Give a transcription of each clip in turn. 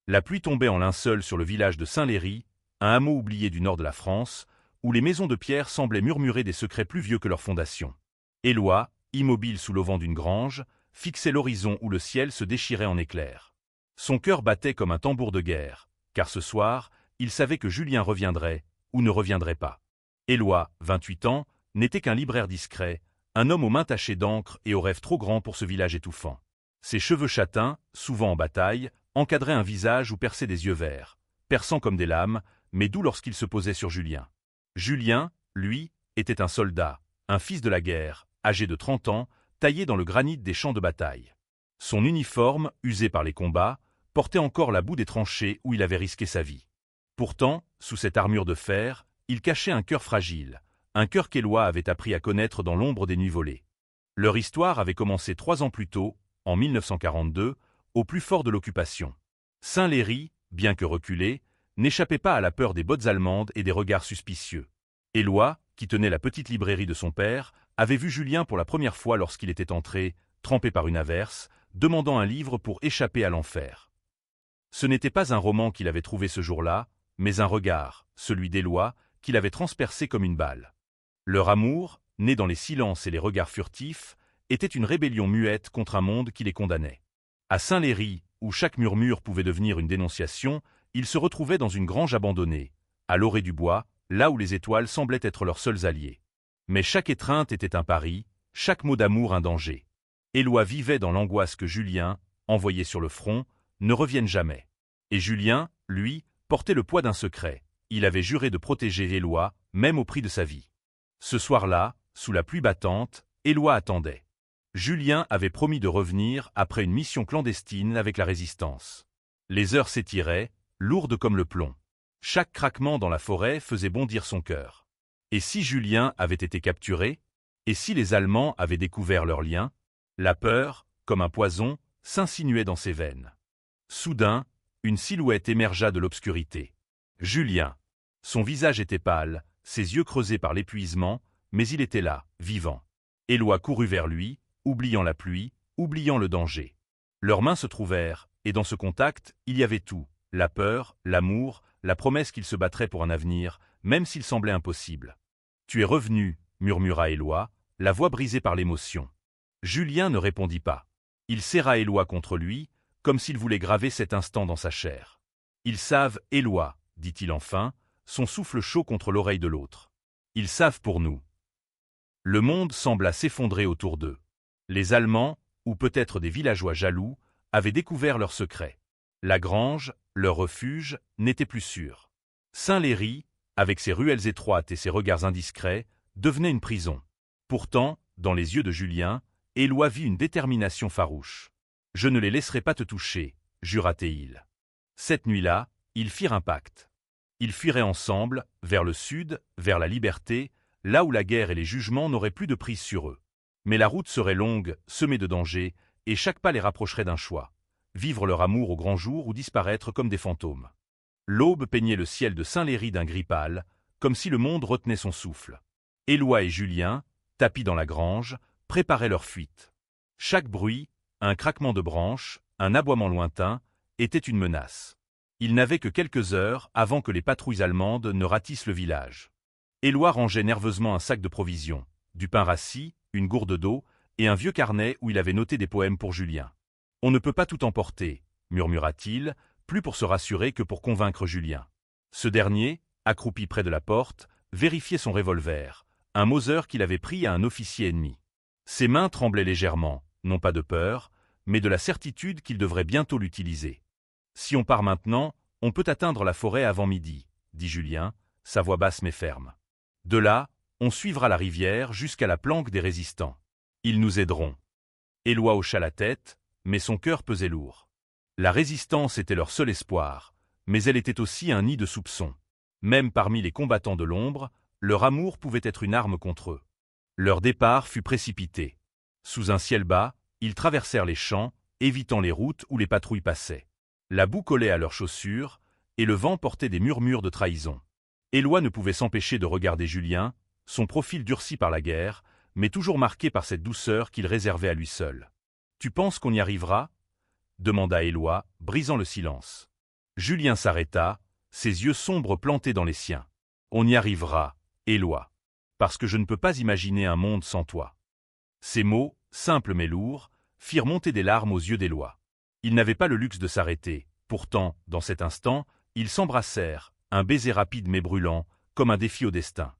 La pluie tombait en linceul sur le village de Saint-Léry, un hameau oublié du nord de la France, où les maisons de pierre semblaient murmurer des secrets plus vieux que leurs fondations. Éloi, immobile sous l'auvent d'une grange, fixait l'horizon où le ciel se déchirait en éclairs. Son cœur battait comme un tambour de guerre, car ce soir, il savait que Julien reviendrait, ou ne reviendrait pas. Éloi, 28 ans, n'était qu'un libraire discret, un homme aux mains tachées d'encre et aux rêves trop grands pour ce village étouffant. Ses cheveux châtains, souvent en bataille, encadraient un visage où perçaient des yeux verts, perçants comme des lames, mais doux lorsqu'il se posait sur Julien. Julien, lui, était un soldat, un fils de la guerre, âgé de 30 ans, taillé dans le granit des champs de bataille. Son uniforme, usé par les combats, portait encore la boue des tranchées où il avait risqué sa vie. Pourtant, sous cette armure de fer, il cachait un cœur fragile, un cœur qu'Éloi avait appris à connaître dans l'ombre des nuits volées. Leur histoire avait commencé 3 ans plus tôt, en 1942, au plus fort de l'occupation. Saint-Léry, bien que reculé, n'échappait pas à la peur des bottes allemandes et des regards suspicieux. Éloi, qui tenait la petite librairie de son père, avait vu Julien pour la première fois lorsqu'il était entré, trempé par une averse, demandant un livre pour échapper à l'enfer. Ce n'était pas un roman qu'il avait trouvé ce jour-là, mais un regard, celui d'Éloi, qu'il avait transpercé comme une balle. Leur amour, né dans les silences et les regards furtifs, était une rébellion muette contre un monde qui les condamnait. À Saint-Léry, où chaque murmure pouvait devenir une dénonciation, ils se retrouvaient dans une grange abandonnée, à l'orée du bois, là où les étoiles semblaient être leurs seuls alliés. Mais chaque étreinte était un pari, chaque mot d'amour un danger. Éloi vivait dans l'angoisse que Julien, envoyé sur le front, ne revienne jamais. Et Julien, lui, portait le poids d'un secret. Il avait juré de protéger Éloi, même au prix de sa vie. Ce soir-là, sous la pluie battante, Éloi attendait. Julien avait promis de revenir après une mission clandestine avec la résistance. Les heures s'étiraient, lourdes comme le plomb. Chaque craquement dans la forêt faisait bondir son cœur. Et si Julien avait été capturé? Et si les Allemands avaient découvert leur lien? La peur, comme un poison, s'insinuait dans ses veines. Soudain, une silhouette émergea de l'obscurité. Julien. Son visage était pâle, ses yeux creusés par l'épuisement, mais il était là, vivant. Éloi courut vers lui, oubliant la pluie, oubliant le danger. Leurs mains se trouvèrent, et dans ce contact, il y avait tout, la peur, l'amour, la promesse qu'il se battrait pour un avenir, même s'il semblait impossible. « Tu es revenu, » murmura Éloi, la voix brisée par l'émotion. Julien ne répondit pas. Il serra Éloi contre lui, comme s'il voulait graver cet instant dans sa chair. « Ils savent, Éloi, » dit-il enfin, son souffle chaud contre l'oreille de l'autre. « Ils savent pour nous. » Le monde sembla s'effondrer autour d'eux. Les Allemands, ou peut-être des villageois jaloux, avaient découvert leur secret. La grange, leur refuge, n'était plus sûr. Saint-Léry, avec ses ruelles étroites et ses regards indiscrets, devenait une prison. Pourtant, dans les yeux de Julien, Éloi vit une détermination farouche. « Je ne les laisserai pas te toucher », jura-t-il. Cette nuit-là, ils firent un pacte. Ils fuiraient ensemble, vers le sud, vers la liberté, là où la guerre et les jugements n'auraient plus de prise sur eux. Mais la route serait longue, semée de dangers, et chaque pas les rapprocherait d'un choix. Vivre leur amour au grand jour ou disparaître comme des fantômes. L'aube peignait le ciel de Saint-Léry d'un gris pâle, comme si le monde retenait son souffle. Éloi et Julien, tapis dans la grange, préparaient leur fuite. Chaque bruit, un craquement de branches, un aboiement lointain, était une menace. Ils n'avaient que quelques heures avant que les patrouilles allemandes ne ratissent le village. Éloi rangeait nerveusement un sac de provisions, du pain rassis, une gourde d'eau, et un vieux carnet où il avait noté des poèmes pour Julien. « On ne peut pas tout emporter », murmura-t-il, plus pour se rassurer que pour convaincre Julien. Ce dernier, accroupi près de la porte, vérifiait son revolver, un Mauser qu'il avait pris à un officier ennemi. Ses mains tremblaient légèrement, non pas de peur, mais de la certitude qu'il devrait bientôt l'utiliser. « Si on part maintenant, on peut atteindre la forêt avant midi, » dit Julien, sa voix basse mais ferme. « De là, on suivra la rivière jusqu'à la planque des résistants. Ils nous aideront. » Éloi hocha la tête, mais son cœur pesait lourd. La résistance était leur seul espoir, mais elle était aussi un nid de soupçons. Même parmi les combattants de l'ombre, leur amour pouvait être une arme contre eux. Leur départ fut précipité. Sous un ciel bas, ils traversèrent les champs, évitant les routes où les patrouilles passaient. La boue collait à leurs chaussures, et le vent portait des murmures de trahison. Éloi ne pouvait s'empêcher de regarder Julien, son profil durci par la guerre, mais toujours marqué par cette douceur qu'il réservait à lui seul. « Tu penses qu'on y arrivera » demanda Éloi, brisant le silence. Julien s'arrêta, ses yeux sombres plantés dans les siens. On y arrivera, Éloi. Parce que je ne peux pas imaginer un monde sans toi. Ces mots, simples mais lourds, firent monter des larmes aux yeux d'Éloi. Il n'avait pas le luxe de s'arrêter, pourtant, dans cet instant, ils s'embrassèrent, un baiser rapide mais brûlant, comme un défi au destin.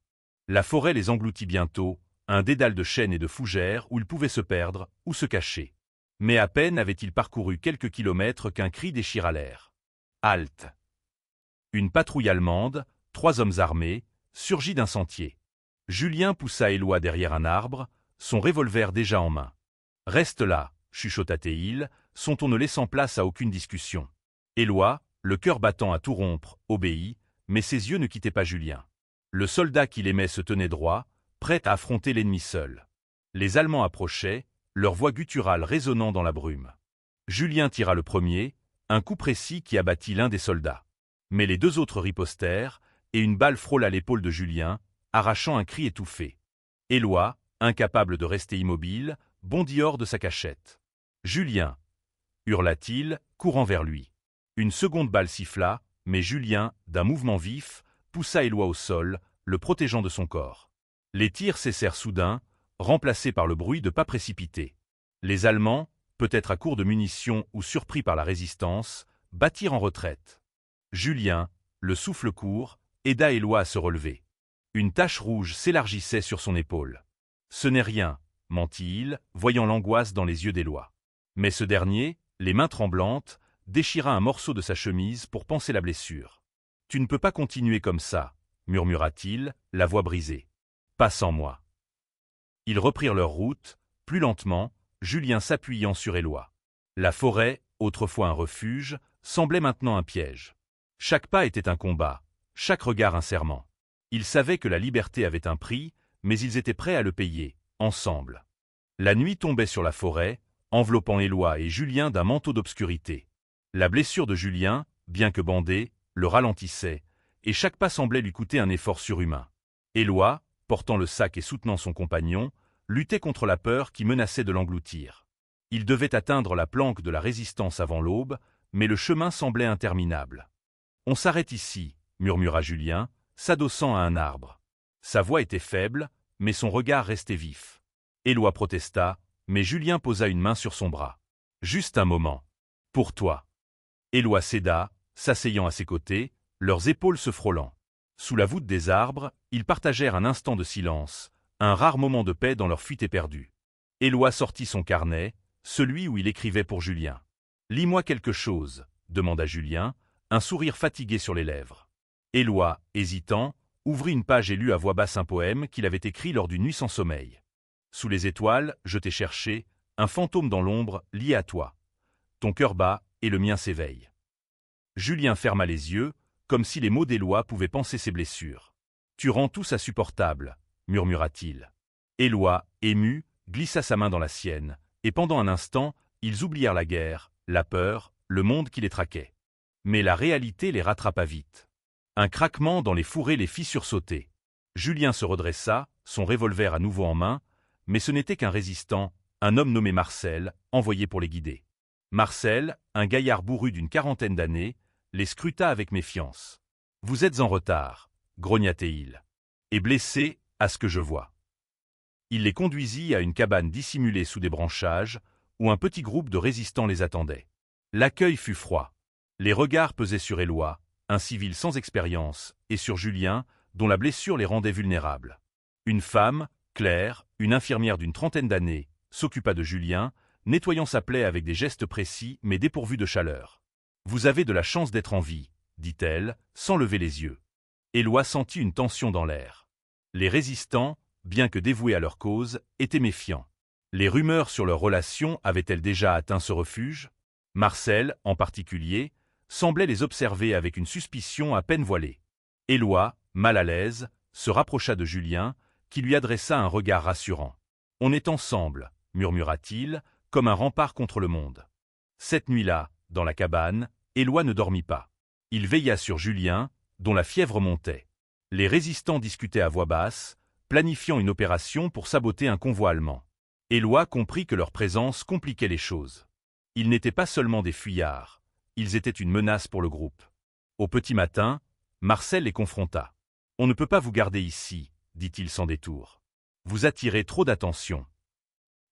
La forêt les engloutit bientôt, un dédale de chênes et de fougères où ils pouvaient se perdre ou se cacher. Mais à peine avaient-ils parcouru quelques kilomètres qu'un cri déchira l'air. Halte! Une patrouille allemande, 3 hommes armés, surgit d'un sentier. Julien poussa Éloi derrière un arbre, son revolver déjà en main. « Reste là, chuchota-t-il, son ton ne laissant place à aucune discussion. Éloi, le cœur battant à tout rompre, obéit, mais ses yeux ne quittaient pas Julien. Le soldat qu'il aimait se tenait droit, prêt à affronter l'ennemi seul. Les Allemands approchaient, leur voix gutturale résonnant dans la brume. Julien tira le premier, un coup précis qui abattit l'un des soldats. Mais les 2 autres ripostèrent, et une balle frôla l'épaule de Julien, arrachant un cri étouffé. Éloi, incapable de rester immobile, bondit hors de sa cachette. « Julien !» hurla-t-il, courant vers lui. Une seconde balle siffla, mais Julien, d'un mouvement vif, poussa Éloi au sol, le protégeant de son corps. Les tirs cessèrent soudain, remplacés par le bruit de pas précipités. Les Allemands, peut-être à court de munitions ou surpris par la résistance, battirent en retraite. Julien, le souffle court, aida Éloi à se relever. Une tache rouge s'élargissait sur son épaule. « Ce n'est rien, » mentit-il, voyant l'angoisse dans les yeux d'Éloi. Mais ce dernier, les mains tremblantes, déchira un morceau de sa chemise pour panser la blessure. « Tu ne peux pas continuer comme ça, » murmura-t-il, la voix brisée. « Pas sans moi. » Ils reprirent leur route, plus lentement, Julien s'appuyant sur Éloi. La forêt, autrefois un refuge, semblait maintenant un piège. Chaque pas était un combat, chaque regard un serment. Ils savaient que la liberté avait un prix, mais ils étaient prêts à le payer, ensemble. La nuit tombait sur la forêt, enveloppant Éloi et Julien d'un manteau d'obscurité. La blessure de Julien, bien que bandée, le ralentissait, et chaque pas semblait lui coûter un effort surhumain. Éloi, portant le sac et soutenant son compagnon, luttait contre la peur qui menaçait de l'engloutir. Il devait atteindre la planque de la résistance avant l'aube, mais le chemin semblait interminable. « On s'arrête ici, » murmura Julien, s'adossant à un arbre. Sa voix était faible, mais son regard restait vif. Éloi protesta, mais Julien posa une main sur son bras. « Juste un moment. Pour toi. » Éloi céda, s'asseyant à ses côtés, leurs épaules se frôlant. Sous la voûte des arbres, ils partagèrent un instant de silence, un rare moment de paix dans leur fuite éperdue. Éloi sortit son carnet, celui où il écrivait pour Julien. « Lis-moi quelque chose, » demanda Julien, un sourire fatigué sur les lèvres. Éloi, hésitant, ouvrit une page et lut à voix basse un poème qu'il avait écrit lors d'une nuit sans sommeil. « Sous les étoiles, je t'ai cherché, un fantôme dans l'ombre, lié à toi. Ton cœur bat et le mien s'éveille. » Julien ferma les yeux, comme si les mots d'Éloi pouvaient panser ses blessures. « Tu rends tout ça supportable, » murmura-t-il. Éloi, ému, glissa sa main dans la sienne, et pendant un instant, ils oublièrent la guerre, la peur, le monde qui les traquait. Mais la réalité les rattrapa vite. Un craquement dans les fourrés les fit sursauter. Julien se redressa, son revolver à nouveau en main, mais ce n'était qu'un résistant, un homme nommé Marcel, envoyé pour les guider. Marcel, un gaillard bourru d'une 40aine d'années, les scruta avec méfiance. « Vous êtes en retard, » grogna-t-il, « et blessés, à ce que je vois. » Il les conduisit à une cabane dissimulée sous des branchages, où un petit groupe de résistants les attendait. L'accueil fut froid. Les regards pesaient sur Éloi, un civil sans expérience, et sur Julien, dont la blessure les rendait vulnérables. Une femme, Claire, une infirmière d'une 30aine d'années, s'occupa de Julien, nettoyant sa plaie avec des gestes précis mais dépourvus de chaleur. « Vous avez de la chance d'être en vie, » dit-elle, sans lever les yeux. Éloi sentit une tension dans l'air. Les résistants, bien que dévoués à leur cause, étaient méfiants. Les rumeurs sur leur relation avaient-elles déjà atteint ce refuge? Marcel, en particulier, semblait les observer avec une suspicion à peine voilée. Éloi, mal à l'aise, se rapprocha de Julien, qui lui adressa un regard rassurant. « On est ensemble, » murmura-t-il, comme un rempart contre le monde. Cette nuit-là, dans la cabane, Éloi ne dormit pas. Il veilla sur Julien, dont la fièvre montait. Les résistants discutaient à voix basse, planifiant une opération pour saboter un convoi allemand. Éloi comprit que leur présence compliquait les choses. Ils n'étaient pas seulement des fuyards, ils étaient une menace pour le groupe. Au petit matin, Marcel les confronta. « On ne peut pas vous garder ici, dit-il sans détour. Vous attirez trop d'attention. »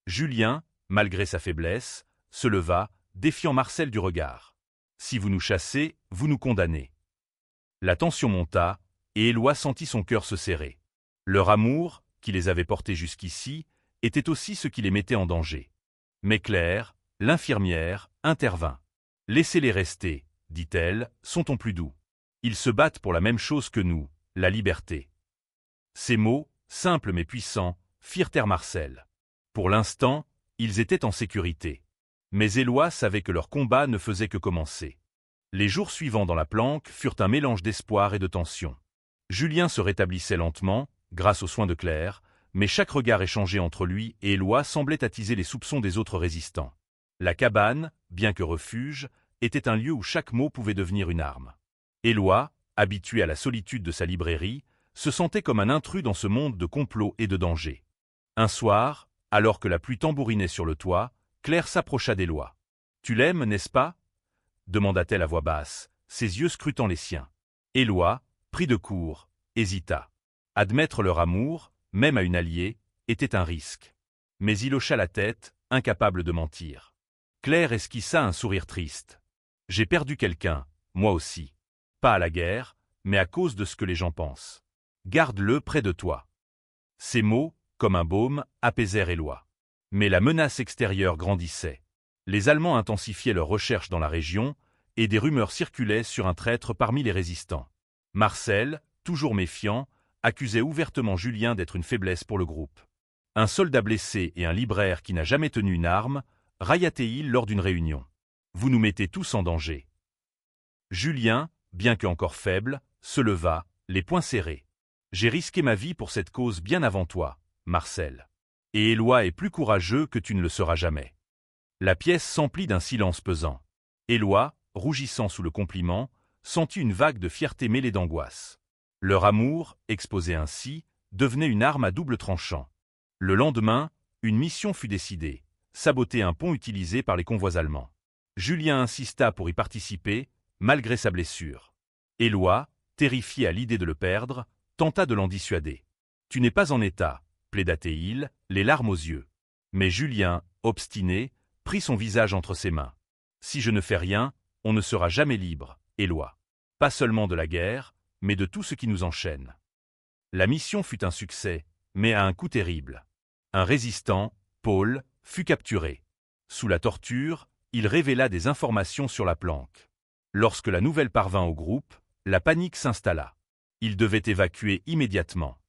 Julien, malgré sa faiblesse, se leva, défiant Marcel du regard. « Si vous nous chassez, vous nous condamnez. » La tension monta, et Éloi sentit son cœur se serrer. Leur amour, qui les avait portés jusqu'ici, était aussi ce qui les mettait en danger. Mais Claire, l'infirmière, intervint. « Laissez-les rester, dit-elle, sont-on plus doux. Ils se battent pour la même chose que nous, la liberté. » Ces mots, simples mais puissants, firent taire Marcel. Pour l'instant, ils étaient en sécurité. Mais Éloi savait que leur combat ne faisait que commencer. Les jours suivants dans la planque furent un mélange d'espoir et de tension. Julien se rétablissait lentement, grâce aux soins de Claire, mais chaque regard échangé entre lui et Éloi semblait attiser les soupçons des autres résistants. La cabane, bien que refuge, était un lieu où chaque mot pouvait devenir une arme. Éloi, habitué à la solitude de sa librairie, se sentait comme un intrus dans ce monde de complots et de dangers. Un soir, alors que la pluie tambourinait sur le toit, Claire s'approcha d'Éloi. « Tu l'aimes, n'est-ce pas » demanda-t-elle à voix basse, ses yeux scrutant les siens. Éloi, pris de court, hésita. Admettre leur amour, même à une alliée, était un risque. Mais il hocha la tête, incapable de mentir. Claire esquissa un sourire triste. « J'ai perdu quelqu'un, moi aussi. Pas à la guerre, mais à cause de ce que les gens pensent. Garde-le près de toi. » Ces mots, comme un baume, apaisèrent Éloi. Mais la menace extérieure grandissait. Les Allemands intensifiaient leurs recherches dans la région, et des rumeurs circulaient sur un traître parmi les résistants. Marcel, toujours méfiant, accusait ouvertement Julien d'être une faiblesse pour le groupe. Un soldat blessé et un libraire qui n'a jamais tenu une arme, raillait-il lors d'une réunion. « Vous nous mettez tous en danger. » Julien, bien qu'encore faible, se leva, les poings serrés. « J'ai risqué ma vie pour cette cause bien avant toi, Marcel. Et Éloi est plus courageux que tu ne le seras jamais. » La pièce s'emplit d'un silence pesant. Éloi, rougissant sous le compliment, sentit une vague de fierté mêlée d'angoisse. Leur amour, exposé ainsi, devenait une arme à double tranchant. Le lendemain, une mission fut décidée, saboter un pont utilisé par les convois allemands. Julien insista pour y participer, malgré sa blessure. Éloi, terrifié à l'idée de le perdre, tenta de l'en dissuader. « Tu n'es pas en état, » plaida-t-il, les larmes aux yeux. Mais Julien, obstiné, prit son visage entre ses mains. « Si je ne fais rien, on ne sera jamais libre, Éloi. Pas seulement de la guerre, mais de tout ce qui nous enchaîne. » La mission fut un succès, mais à un coût terrible. Un résistant, Paul, fut capturé. Sous la torture, il révéla des informations sur la planque. Lorsque la nouvelle parvint au groupe, la panique s'installa. Ils devaient évacuer immédiatement.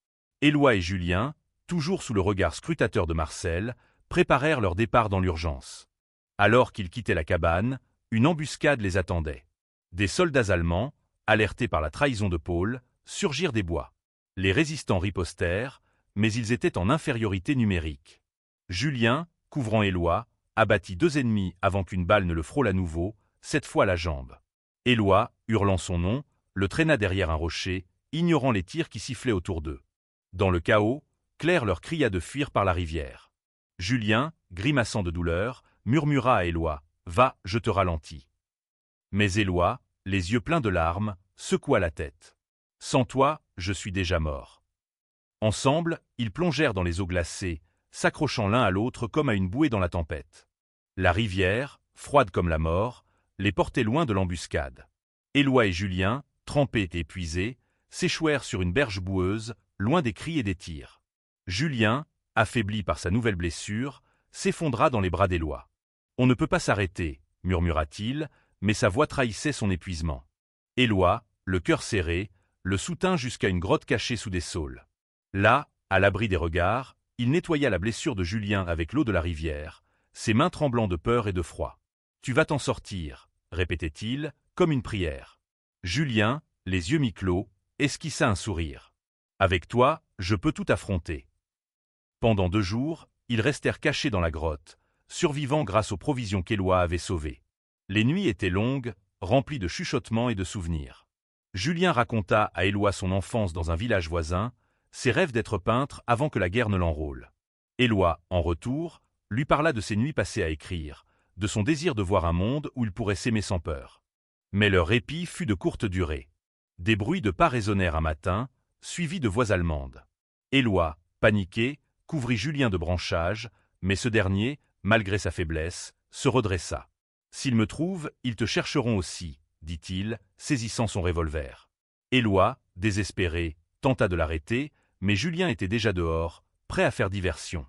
Éloi et Julien, toujours sous le regard scrutateur de Marcel, préparèrent leur départ dans l'urgence. Alors qu'ils quittaient la cabane, une embuscade les attendait. Des soldats allemands, alertés par la trahison de Paul, surgirent des bois. Les résistants ripostèrent, mais ils étaient en infériorité numérique. Julien, couvrant Éloi, abattit 2 ennemis avant qu'une balle ne le frôle à nouveau, cette fois à la jambe. Éloi, hurlant son nom, le traîna derrière un rocher, ignorant les tirs qui sifflaient autour d'eux. Dans le chaos, Claire leur cria de fuir par la rivière. Julien, grimaçant de douleur, murmura à Éloi « Va, je te ralentis. » Mais Éloi, les yeux pleins de larmes, secoua la tête. « Sans toi, je suis déjà mort. » Ensemble, ils plongèrent dans les eaux glacées, s'accrochant l'un à l'autre comme à une bouée dans la tempête. La rivière, froide comme la mort, les portait loin de l'embuscade. Éloi et Julien, trempés et épuisés, s'échouèrent sur une berge boueuse, loin des cris et des tirs. Julien, affaibli par sa nouvelle blessure, s'effondra dans les bras d'Éloi. « On ne peut pas s'arrêter, » murmura-t-il, mais sa voix trahissait son épuisement. Éloi, le cœur serré, le soutint jusqu'à une grotte cachée sous des saules. Là, à l'abri des regards, il nettoya la blessure de Julien avec l'eau de la rivière, ses mains tremblant de peur et de froid. « Tu vas t'en sortir, » répétait-il, comme une prière. Julien, les yeux mi-clos, esquissa un sourire. « Avec toi, je peux tout affronter. » Pendant 2 jours, ils restèrent cachés dans la grotte, survivant grâce aux provisions qu'Éloi avait sauvées. Les nuits étaient longues, remplies de chuchotements et de souvenirs. Julien raconta à Éloi son enfance dans un village voisin, ses rêves d'être peintre avant que la guerre ne l'enrôle. Éloi, en retour, lui parla de ses nuits passées à écrire, de son désir de voir un monde où il pourrait s'aimer sans peur. Mais leur répit fut de courte durée. Des bruits de pas résonnèrent un matin, suivis de voix allemandes. Éloi, paniqué, couvrit Julien de branchages, mais ce dernier, malgré sa faiblesse, se redressa. « S'ils me trouvent, ils te chercheront aussi, » dit-il, saisissant son revolver. Éloi, désespéré, tenta de l'arrêter, mais Julien était déjà dehors, prêt à faire diversion.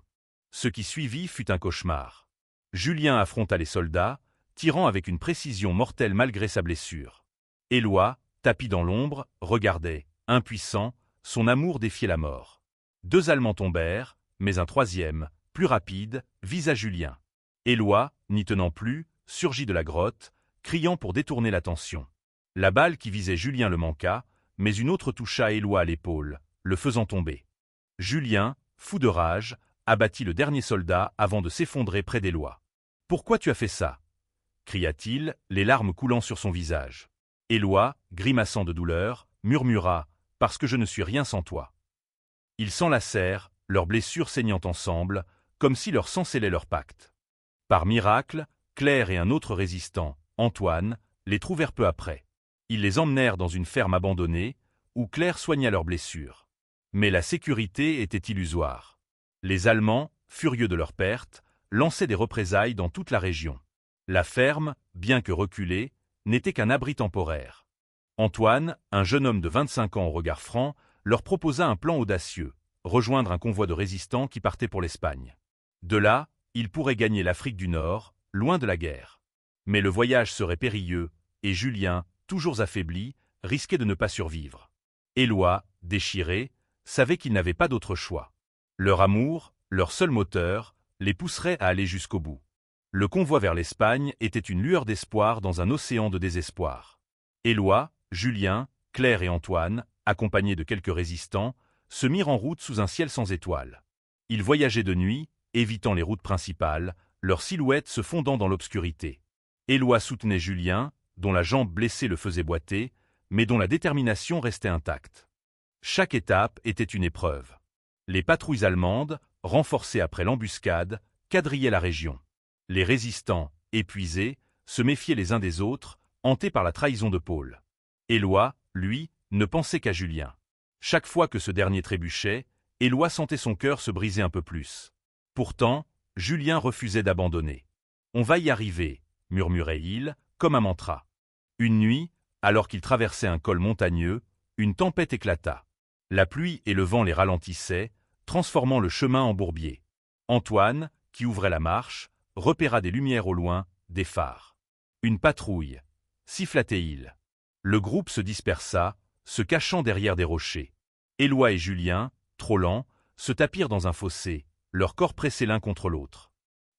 Ce qui suivit fut un cauchemar. Julien affronta les soldats, tirant avec une précision mortelle malgré sa blessure. Éloi, tapi dans l'ombre, regardait, impuissant, son amour défiait la mort. 2 Allemands tombèrent, mais un troisième, plus rapide, visa Julien. Éloi, n'y tenant plus, surgit de la grotte, criant pour détourner l'attention. La balle qui visait Julien le manqua, mais une autre toucha Éloi à l'épaule, le faisant tomber. Julien, fou de rage, abattit le dernier soldat avant de s'effondrer près d'Éloi. « Pourquoi tu as fait ça » cria-t-il, les larmes coulant sur son visage. Éloi, grimaçant de douleur, murmura « Parce que je ne suis rien sans toi ». Ils s'enlacèrent, leurs blessures saignant ensemble, comme si leur sang scellait leur pacte. Par miracle, Claire et un autre résistant, Antoine, les trouvèrent peu après. Ils les emmenèrent dans une ferme abandonnée, où Claire soigna leurs blessures. Mais la sécurité était illusoire. Les Allemands, furieux de leur perte, lançaient des représailles dans toute la région. La ferme, bien que reculée, n'était qu'un abri temporaire. Antoine, un jeune homme de 25 ans au regard franc, leur proposa un plan audacieux, rejoindre un convoi de résistants qui partait pour l'Espagne. De là, ils pourraient gagner l'Afrique du Nord, loin de la guerre. Mais le voyage serait périlleux, et Julien, toujours affaibli, risquait de ne pas survivre. Éloi, déchiré, savait qu'il n'avait pas d'autre choix. Leur amour, leur seul moteur, les pousserait à aller jusqu'au bout. Le convoi vers l'Espagne était une lueur d'espoir dans un océan de désespoir. Éloi, Julien, Claire et Antoine, accompagnés de quelques résistants, se mirent en route sous un ciel sans étoiles. Ils voyageaient de nuit, évitant les routes principales, leurs silhouettes se fondant dans l'obscurité. Éloi soutenait Julien, dont la jambe blessée le faisait boiter, mais dont la détermination restait intacte. Chaque étape était une épreuve. Les patrouilles allemandes, renforcées après l'embuscade, quadrillaient la région. Les résistants, épuisés, se méfiaient les uns des autres, hantés par la trahison de Paul. Éloi, lui, ne pensait qu'à Julien. Chaque fois que ce dernier trébuchait, Éloi sentait son cœur se briser un peu plus. Pourtant, Julien refusait d'abandonner. « On va y arriver », murmurait-il, comme un mantra. Une nuit, alors qu'il traversait un col montagneux, une tempête éclata. La pluie et le vent les ralentissaient, transformant le chemin en bourbier. Antoine, qui ouvrait la marche, repéra des lumières au loin, des phares. Une patrouille, siffla-t-il. Le groupe se dispersa, se cachant derrière des rochers. Éloi et Julien, trop lents, se tapirent dans un fossé, leurs corps pressés l'un contre l'autre.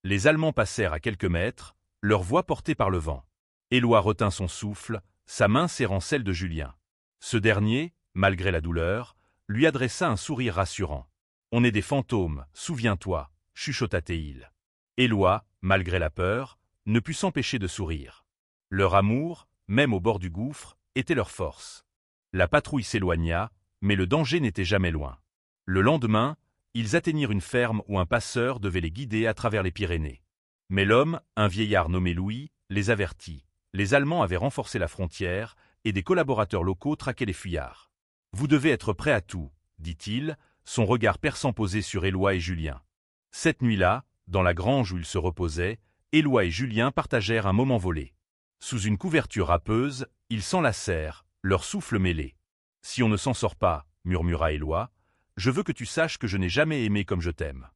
Les Allemands passèrent à quelques mètres, leurs voix portées par le vent. Éloi retint son souffle, sa main serrant celle de Julien. Ce dernier, malgré la douleur, lui adressa un sourire rassurant. « On est des fantômes, souviens-toi » chuchota-t-il. Éloi, malgré la peur, ne put s'empêcher de sourire. Leur amour, même au bord du gouffre, était leur force. La patrouille s'éloigna, mais le danger n'était jamais loin. Le lendemain, ils atteignirent une ferme où un passeur devait les guider à travers les Pyrénées. Mais l'homme, un vieillard nommé Louis, les avertit. Les Allemands avaient renforcé la frontière et des collaborateurs locaux traquaient les fuyards. « Vous devez être prêts à tout », dit-il, son regard perçant posé sur Éloi et Julien. Cette nuit-là, dans la grange où ils se reposaient, Éloi et Julien partagèrent un moment volé. Sous une couverture râpeuse, ils s'enlacèrent, leurs souffles mêlés. « Si on ne s'en sort pas, » murmura Éloi, « je veux que tu saches que je n'ai jamais aimé comme je t'aime. »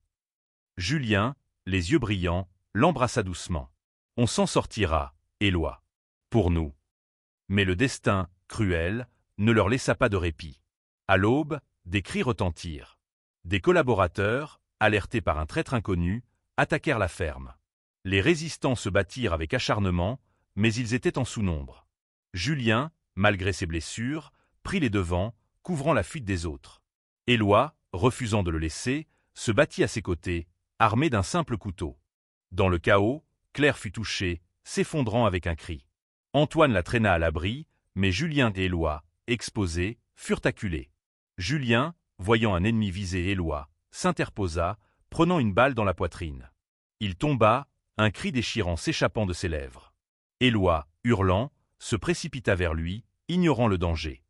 Julien, les yeux brillants, l'embrassa doucement. « On s'en sortira, Éloi. Pour nous. » Mais le destin, cruel, ne leur laissa pas de répit. À l'aube, des cris retentirent. Des collaborateurs, alertés par un traître inconnu, attaquèrent la ferme. Les résistants se battirent avec acharnement, mais ils étaient en sous-nombre. Julien, malgré ses blessures, prit les devants, couvrant la fuite des autres. Éloi, refusant de le laisser, se battit à ses côtés, armé d'un simple couteau. Dans le chaos, Claire fut touchée, s'effondrant avec un cri. Antoine la traîna à l'abri, mais Julien et Éloi, exposés, furent acculés. Julien, voyant un ennemi viser Éloi, s'interposa, prenant une balle dans la poitrine. Il tomba, un cri déchirant s'échappant de ses lèvres. Éloi, hurlant, se précipita vers lui, ignorant le danger.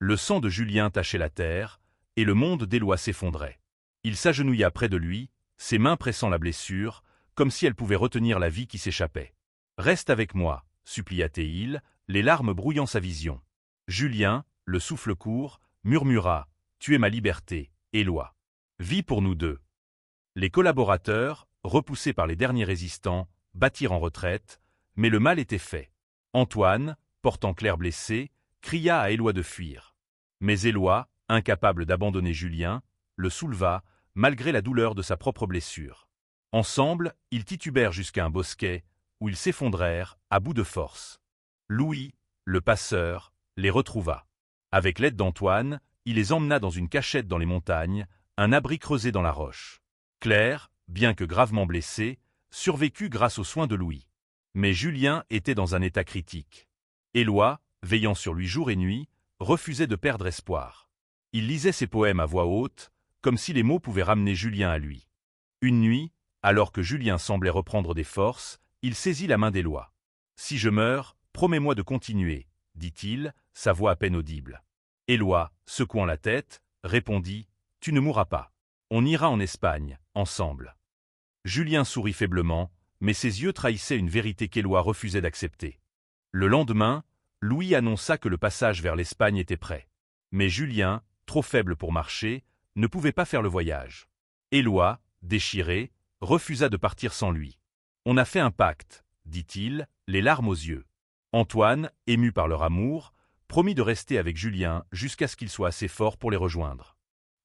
Le sang de Julien tachait la terre, et le monde d'Éloi s'effondrait. Il s'agenouilla près de lui, ses mains pressant la blessure, comme si elles pouvaient retenir la vie qui s'échappait. « Reste avec moi » supplia-t-il, les larmes brouillant sa vision. Julien, le souffle court, murmura « Tu es ma liberté, Éloi. Vis pour nous deux. » Les collaborateurs, repoussés par les derniers résistants, battirent en retraite, mais le mal était fait. Antoine, portant Claire blessée, cria à Éloi de fuir. Mais Éloi, incapable d'abandonner Julien, le souleva, malgré la douleur de sa propre blessure. Ensemble, ils titubèrent jusqu'à un bosquet, où ils s'effondrèrent, à bout de force. Louis, le passeur, les retrouva. Avec l'aide d'Antoine, il les emmena dans une cachette dans les montagnes, un abri creusé dans la roche. Claire, bien que gravement blessée, survécut grâce aux soins de Louis. Mais Julien était dans un état critique. Éloi, veillant sur lui jour et nuit, refusait de perdre espoir. Il lisait ses poèmes à voix haute, comme si les mots pouvaient ramener Julien à lui. Une nuit, alors que Julien semblait reprendre des forces, il saisit la main d'Éloi. « Si je meurs, promets-moi de continuer, » dit-il, sa voix à peine audible. Éloi, secouant la tête, répondit « Tu ne mourras pas. On ira en Espagne, ensemble. » Julien sourit faiblement, mais ses yeux trahissaient une vérité qu'Éloi refusait d'accepter. Le lendemain, Louis annonça que le passage vers l'Espagne était prêt. Mais Julien, trop faible pour marcher, ne pouvait pas faire le voyage. Éloi, déchiré, refusa de partir sans lui. « On a fait un pacte, » dit-il, les larmes aux yeux. Antoine, ému par leur amour, promit de rester avec Julien jusqu'à ce qu'il soit assez fort pour les rejoindre.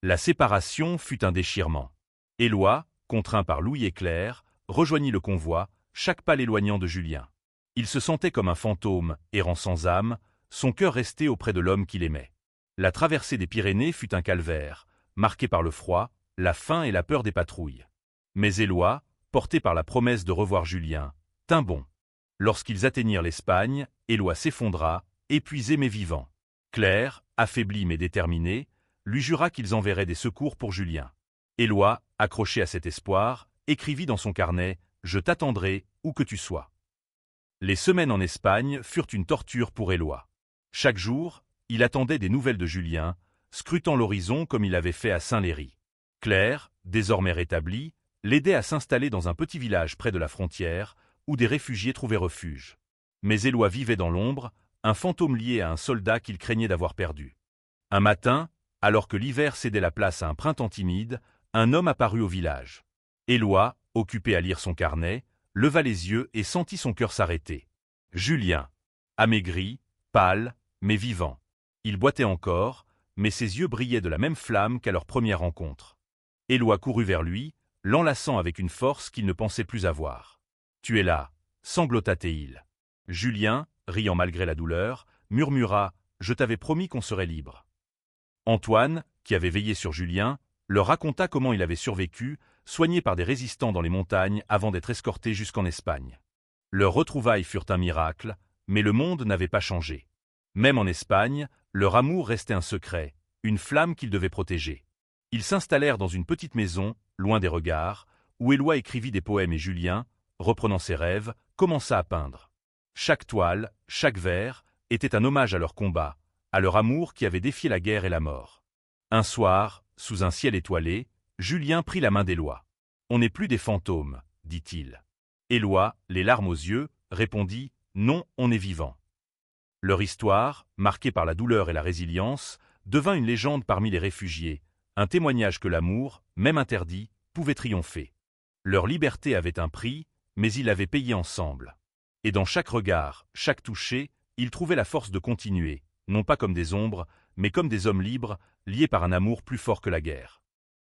La séparation fut un déchirement. Éloi, contraint par Louis et Claire, rejoignit le convoi, chaque pas l'éloignant de Julien. Il se sentait comme un fantôme, errant sans âme, son cœur resté auprès de l'homme qu'il aimait. La traversée des Pyrénées fut un calvaire, marqué par le froid, la faim et la peur des patrouilles. Mais Éloi, porté par la promesse de revoir Julien, tint bon. Lorsqu'ils atteignirent l'Espagne, Éloi s'effondra, épuisé mais vivant. Claire, affaiblie mais déterminée, lui jura qu'ils enverraient des secours pour Julien. Éloi, accroché à cet espoir, écrivit dans son carnet « Je t'attendrai, où que tu sois ». Les semaines en Espagne furent une torture pour Éloi. Chaque jour, il attendait des nouvelles de Julien, scrutant l'horizon comme il avait fait à Saint-Léry. Claire, désormais rétablie, l'aidait à s'installer dans un petit village près de la frontière, où des réfugiés trouvaient refuge. Mais Éloi vivait dans l'ombre, un fantôme lié à un soldat qu'il craignait d'avoir perdu. Un matin, alors que l'hiver cédait la place à un printemps timide, un homme apparut au village. Éloi, occupé à lire son carnet, leva les yeux et sentit son cœur s'arrêter. Julien, amaigri, pâle, mais vivant. Il boitait encore, mais ses yeux brillaient de la même flamme qu'à leur première rencontre. Éloi courut vers lui, l'enlaçant avec une force qu'il ne pensait plus avoir. « Tu es là » sanglota-t-il. Julien, riant malgré la douleur, murmura « Je t'avais promis qu'on serait libre. » Antoine, qui avait veillé sur Julien, leur raconta comment il avait survécu, soigné par des résistants dans les montagnes avant d'être escorté jusqu'en Espagne. Leurs retrouvailles furent un miracle, mais le monde n'avait pas changé. Même en Espagne, leur amour restait un secret, une flamme qu'ils devaient protéger. Ils s'installèrent dans une petite maison, loin des regards, où Éloi écrivit des poèmes et Julien, reprenant ses rêves, commença à peindre. Chaque toile, chaque vers, était un hommage à leur combat, à leur amour qui avait défié la guerre et la mort. Un soir, sous un ciel étoilé, Julien prit la main d'Éloi. « On n'est plus des fantômes, » dit-il. Éloi, les larmes aux yeux, répondit « Non, on est vivant. » Leur histoire, marquée par la douleur et la résilience, devint une légende parmi les réfugiés, un témoignage que l'amour, même interdit, pouvait triompher. Leur liberté avait un prix, mais ils l'avaient payé ensemble. Et dans chaque regard, chaque toucher, ils trouvaient la force de continuer, non pas comme des ombres, mais comme des hommes libres, liés par un amour plus fort que la guerre.